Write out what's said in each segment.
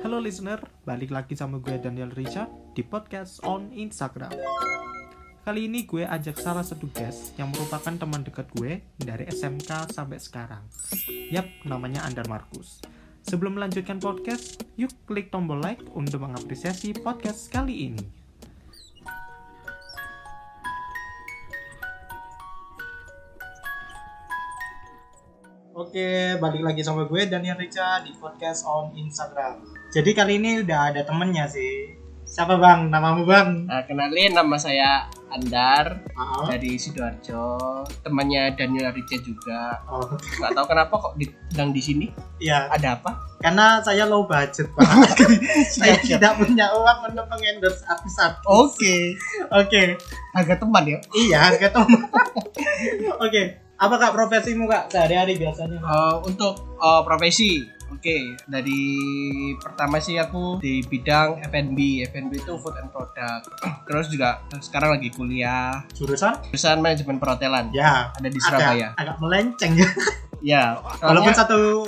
Halo listener, balik lagi sama gue Daniel Richa di podcast on Instagram. Kali ini gue ajak salah satu guest yang merupakan teman dekat gue dari SMK sampai sekarang. Yap, namanya Andar Markus. Sebelum melanjutkan podcast, yuk klik tombol like untuk mengapresiasi podcast kali ini. Oke, balik lagi sama gue Daniel Richa di podcast on Instagram. Jadi kali ini udah ada temennya sih. Siapa bang? Namamu bang? Kenalin, nama saya Andar dari Sidoarjo. Temannya Daniel Richa juga. Nggak tahu kenapa kok dibilang di sini. Iya. Ada apa? Karena saya low budget bang. Saya tidak punya uang untuk mengendorse artis-artis. Oke. Harga teman ya? Iya, harga teman. Oke. Apa kak profesimu kak sehari-hari biasanya? Untuk profesi, dari pertama sih aku di bidang F&B itu food and product. Terus juga sekarang lagi kuliah jurusan manajemen perhotelan. Ya, ada di Surabaya. Agak melenceng ya. Ya, walaupun satu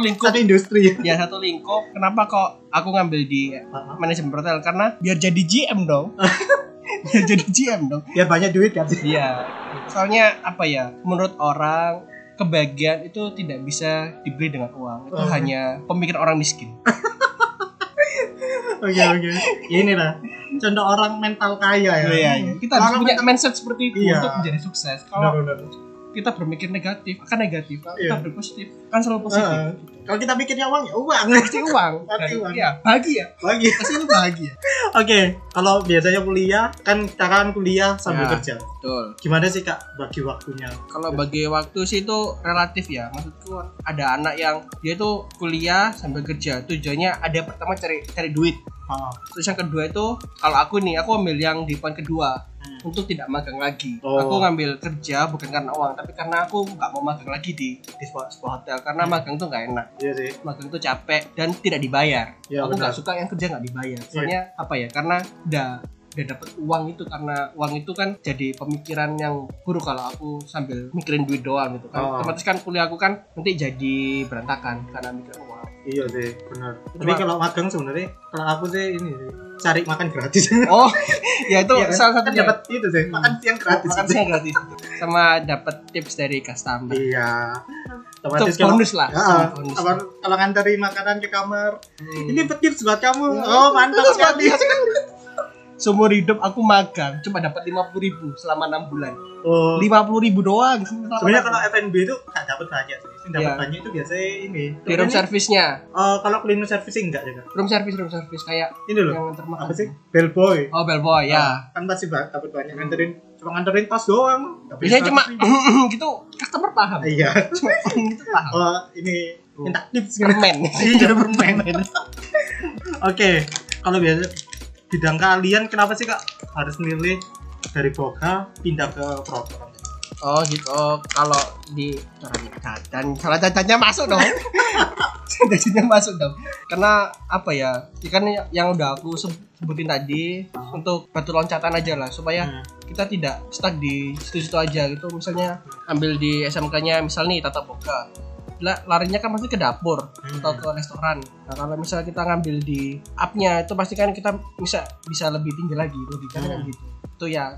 lingkup. Satu industri. Ya, satu lingkup. Kenapa kok aku ngambil di manajemen perhotelan? Karena biar jadi GM dong. Biar banyak duit kan. Iya. Soalnya menurut orang kebahagiaan itu tidak bisa dibeli dengan uang. Itu hanya pemikiran orang miskin. Oke. Inilah contoh orang mental kaya ya. Iya. Kita harus punya mindset seperti itu untuk menjadi sukses. Kalau kita berpikir negatif akan negatif. Kalau kita berpositif akan selalu positif. Kalau kita pikirnya uang ya uang. Pasti uang. Iya, bahagia. Pasti lu bahagia. Oke, kalau biasanya kuliah kan kita kan kuliah sambil kerja. Betul. Gimana sih kak bagi waktunya? Kalau bagi waktu sih itu relatif ya. Maksudku ada anak yang dia tuh kuliah sambil kerja. Tujuannya ada pertama cari duit. Terus yang kedua itu kalau aku ambil yang di poin kedua. Untuk tidak magang lagi. Aku ngambil kerja bukan karena uang, tapi karena aku nggak mau magang lagi di sebuah hotel karena magang tuh nggak enak. Iya sih. Magang tuh capek dan tidak dibayar. Ya, aku nggak suka yang kerja nggak dibayar. Soalnya karena udah dapat uang itu, karena uang itu kan jadi pemikiran yang buruk kalau aku sambil mikirin duit doang gitu kan. Otomatis kan kuliah aku kan nanti jadi berantakan karena mikirin uang. Iya sih, benar. Tapi kalau magang sebenarnya kalau aku sih ini sih cari makan gratis. Ya itu salah satu dapat itu sih, makan siang gratis. Sama dapat tips dari customer. Iya. Otomatis bonus lah. Kalau nganterin makanan ke kamar, ini tips buat kamu. Mantap sekali. Seumur hidup aku magang cuma dapat 50.000 selama 6 bulan. 50.000 doang. Sebenarnya kalau F&B itu nggak dapat banyak sih. Yang dapat banyak itu biasanya ini. Di room service-nya. Kalau cleaner service enggak juga. Room service kayak ini loh. Apa sih? Bellboy. Bellboy ya. Kan pasti dapat banyak nganterin tas doang. Biasanya cuma gitu customer paham. Iya. Cuma gitu paham. Ini minta tips permen. Iya, permen. Oke, kalau biasa bidang kalian kenapa sih kak harus milih dari boga pindah ke perhotelan? Kalau di salah catatnya masuk dong. Catatnya masuk dong. Karena kan yang udah aku sebutin tadi untuk batu loncatan aja lah supaya kita tidak stuck di situ-situ aja gitu. Misalnya ambil di SMK-nya misal nih tata boga, larinya kan pasti ke dapur atau ke restoran. Nah, kalau misalnya kita ngambil di up-nya itu pasti kan kita bisa lebih tinggi lagi, lebih kan gitu. Itu ya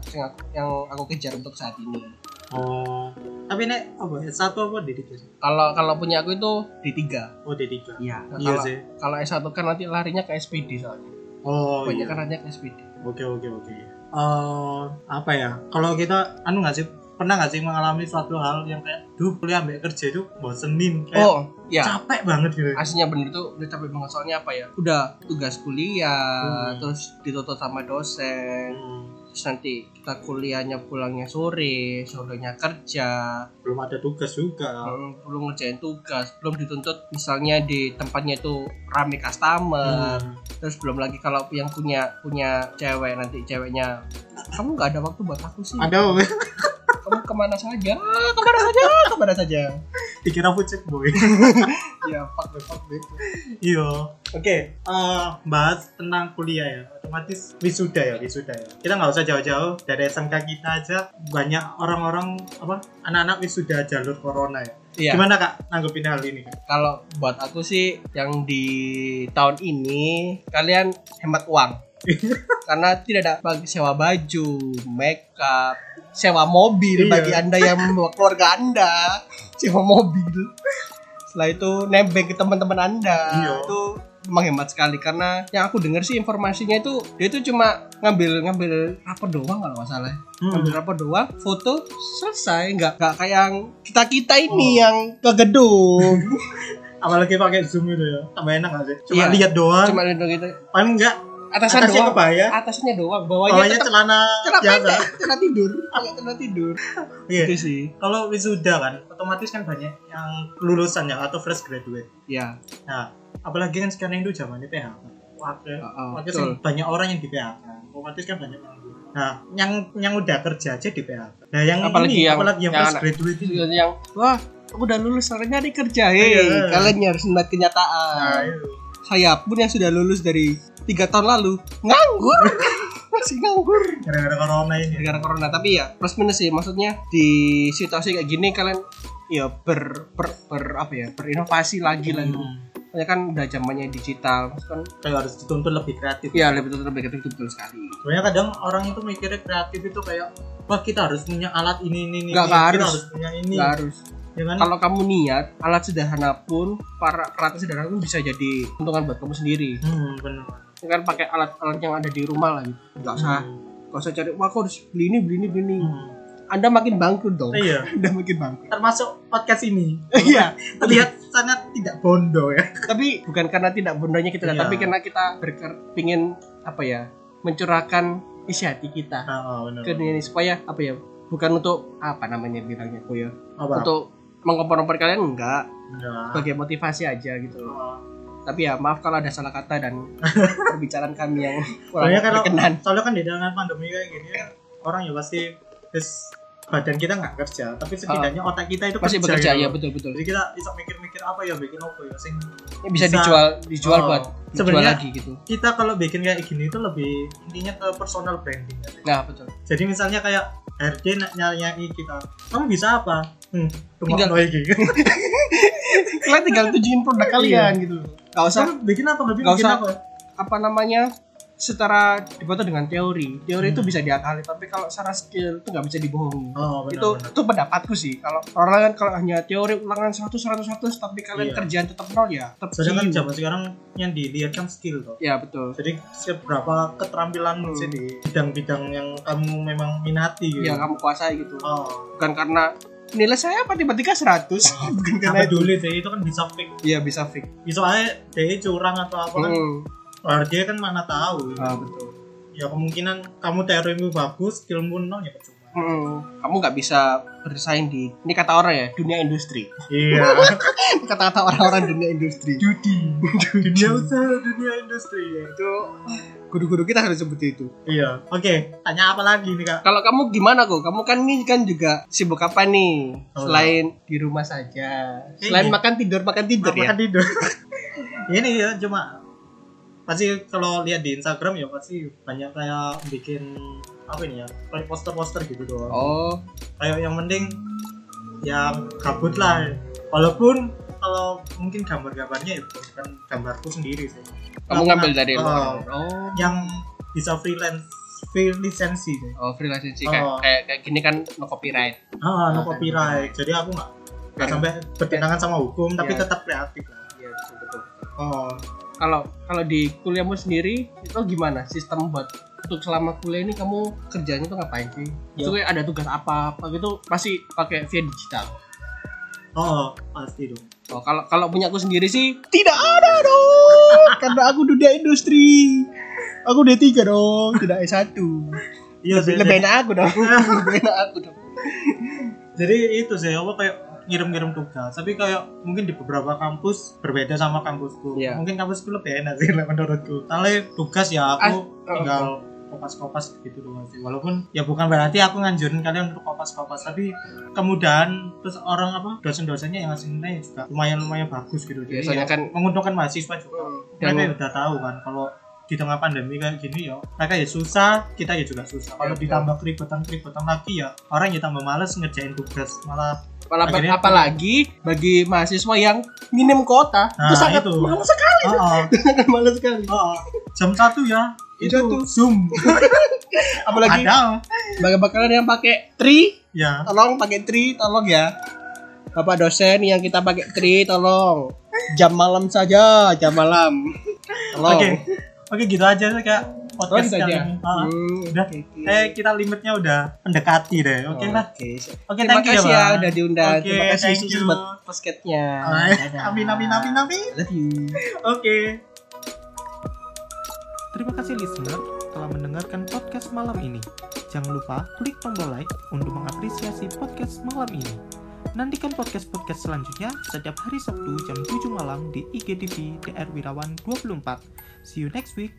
yang aku kejar untuk saat ini. Tapi ini S1 apa D3? Kalau punya aku itu D3. D3. Iya. Iya sih. Kalau S1 kan nanti larinya ke SPD soalnya. Banyak kan larinya ke SPD. Oke. Kalau kita nggak sih pernah nggak sih mengalami suatu hal yang kayak kuliah ambil kerja itu bosenin kayak capek banget gitu. Aslinya bener tuh udah capek banget soalnya udah tugas kuliah terus dituntut sama dosen Terus nanti kita kuliahnya pulangnya sore, sorenya kerja, belum ada tugas juga. belum ngerjain tugas, belum dituntut misalnya di tempatnya itu rame customer. Terus belum lagi kalau yang punya cewek, nanti ceweknya, kamu nggak ada waktu buat aku sih. Ada. Kamu kemana saja? Dikira fucek boy. Ya, fuck deh. Iya. Oke, bahas tentang kuliah ya. Otomatis wisuda ya. Kita nggak usah jauh-jauh dari SMK kita aja. Banyak orang-orang anak-anak wisuda jalur corona ya. Iya. Gimana Kak nanggepin hal ini? Kalau buat aku sih yang di tahun ini kalian hemat uang. Karena tidak ada bagi sewa baju, makeup, sewa mobil. Iya. Bagi Anda yang membawa keluarga Anda, sewa mobil. Setelah itu nebeng ke teman-teman Anda. Iya. Itu menghemat sekali, karena yang aku dengar sih informasinya itu dia itu cuma ngambil rapor doang kalau nggak salah. Ngambil rapor doang, foto, selesai. Nggak kayak yang kita ini yang ke gedung. Apalagi pakai Zoom itu ya. Tambah enak nggak sih? Cuma Iya. lihat doang. Cuma lihat gitu. Paling enggak Atasnya doang, kebaya, atasnya doang, bawahnya tetap celana biasa. celana tidur. Iya. Itu sih. Kalau wisuda kan, otomatis kan banyak yang lulusan ya atau fresh graduate. Ya. Nah, apalagi kan sekarang itu zamannya PHK. Betul. Banyak orang yang di PHK. Otomatis kan banyak orang. Nah, yang udah kerja aja di PHK. Nah, yang apalagi yang fresh graduate ini. Yang wah, aku udah lulus, sekarang nyari kerja. Hei, kalian harus melihat kenyataan. Nah, itu. Saya pun yang sudah lulus dari 3 tahun lalu nganggur. Masih nganggur Gara-gara corona ini. gara-gara corona. Tapi ya plus minus sih, maksudnya di situasi kayak gini kalian ya berinovasi lagi lah gitu. Soalnya kan udah zamannya digital, kan Kayak harus dituntut lebih kreatif. ya lebih kreatif, betul sekali. Sebenarnya kadang orang itu mikirnya kreatif itu kayak wah kita harus punya alat ini Nggak kita harus. harus punya ini. Nggak harus. Ya kan? Kalau kamu niat, alat sederhana pun, peralatan sederhana pun bisa jadi untungan buat kamu sendiri. Benar. Kan pakai alat-alat yang ada di rumah lah gitu. Nggak usah cari, wah aku harus beli ini. Anda makin bangkrut dong. Iya. Anda makin bangkrut. Termasuk podcast ini. Iya. Terlihat sangat tidak bondo ya. Tapi bukan karena tidak bondonya kita, Iya. tapi karena kita pingin mencurahkan isi hati kita Benar. ke dunia ini, supaya bukan untuk bilangnya aku ya. Apa? Untuk mengkompor kalian enggak, Enggak. sebagai motivasi aja gitu. Tapi ya maaf kalau ada salah kata dan perbicaraan kami yang kurang berkenan. Soalnya kan di dalam pandemi kayak gini ya, orang ya pasti badan kita nggak kerja, tapi setidaknya otak kita itu masih kerja bekerja gitu. ya, betul. Jadi kita bisa mikir-mikir apa ya, bikin apa ya sing Ini bisa dijual buat dijual sebenarnya lagi gitu. kita kalau bikin kayak gini itu lebih intinya ke personal branding ya. Nah, betul. Jadi misalnya kayak RD nyari kita, kamu bisa apa? Tinggal- Tinggal gitu. Kalian tinggal tunjukin produk kalian gitu. Enggak usah Kamu bikin apa? Bikin usah apa? setara difoto dengan teori itu bisa diakali, tapi kalau secara skill itu nggak bisa dibohongi. Benar. Itu pendapatku sih. Kalau orang kan kalau hanya teori ulangan 100 tapi kalian Iya. kerjaan tetap nol ya. Tetap Soalnya kan skill. zaman sekarang yang dilihat kan skill toh. Ya betul. Jadi seberapa keterampilanmu sih di bidang-bidang yang kamu memang minati gitu. Yang kamu kuasai gitu. Oh. Bukan karena nilai saya matematika 100. Bukan karena Karena itu. dulu deh itu kan bisa fake. Iya, bisa fix. Bisa aja dia curang atau apa kan. Dia kan mana tahu. Betul. Ya kemungkinan kamu teorimu bagus, skillmu nol ya percuma. Kamu nggak bisa bersaing di, ini kata orang ya, dunia industri. Iya. Kata-kata orang-orang dunia industri. Dunia usaha, dunia industri. Itu guru-guru kita harus seperti itu. Iya. Oke, tanya apa lagi nih Kak? Kalau kamu gimana kok? Kamu kan ini kan juga sibuk apa nih? Oh, Selain di rumah saja. Selain Iya. makan tidur ya. Makan tidur. Ini ya cuma pasti kalau lihat di Instagram ya pasti banyak kayak bikin apa ini ya, kayak poster-poster gitu doang. Oh, Kayak yang penting yang gabut lah. Walaupun kalau mungkin gambar-gambarnya ya bukan gambarku sendiri sih. kamu ngambil dari luar. Yang bisa free lisensi deh. Oh, freelance sih Oh. kayak gini kan no copyright. No copyright. Jadi aku nggak sampai bertentangan sama hukum, tapi Iya. tetap kreatif lah. Iya, betul. Oh, Kalau di kuliahmu sendiri itu gimana sistem buat untuk selama kuliah ini kamu kerjanya tuh ngapain sih? Ya. Itu kayak ada tugas apa gitu pasti pakai via digital. pasti dong. Oh, kalau punya aku sendiri sih tidak ada dong. Karena aku dunia industri. Aku D3 dong, tidak S1. Iya sih. Lebih enak aku dong. Lebih enak aku dong. Jadi itu sih apa kayak ngirim-ngirim tugas. Tapi kayak mungkin di beberapa kampus berbeda sama kampusku. Iya. Mungkin kampusku lebih enak sih menurutku. Soalnya tugas ya aku tinggal kopas-kopas gitu doang sih. Walaupun ya bukan berarti aku nganjurin kalian untuk kopas-kopas, tapi kemudahan terus orang apa dosen-dosennya yang ngasih nilai juga lumayan bagus gitu. Jadi Biasanya ya, kan menguntungkan mahasiswa juga. dan Mereka udah tahu kan kalau di tengah pandemi kayak gini ya mereka ya susah, kita ya juga susah. Kalau ditambah keributan lagi ya orang ya tambah males ngerjain tugas, malah akhirnya apalagi bagi mahasiswa yang minim kuota itu sangat itu. malas sekali. Sangat malas sekali. Jam 1 ya itu Zoom. Apalagi ada bagi kalian yang pakai tri, ya. tolong pakai tri, tolong ya. Bapak dosen yang kita pakai tri, tolong jam malam saja, jam malam. Tolong. Oke, gitu aja sih Kak. Podcast kali ini. Udah. Kita limitnya udah mendekati deh. Oke lah. Oke, Terima thank you kasih ya Bang. udah diundang. Oke, Terima kasih thank Susu you. buat podcastnya. Amin. Love you. Oke. Terima kasih listener telah mendengarkan podcast malam ini. Jangan lupa klik tombol like untuk mengapresiasi podcast malam ini. Nantikan podcast-podcast selanjutnya setiap hari Sabtu jam 7 malam di IGTV DR Wirawan 24. See you next week.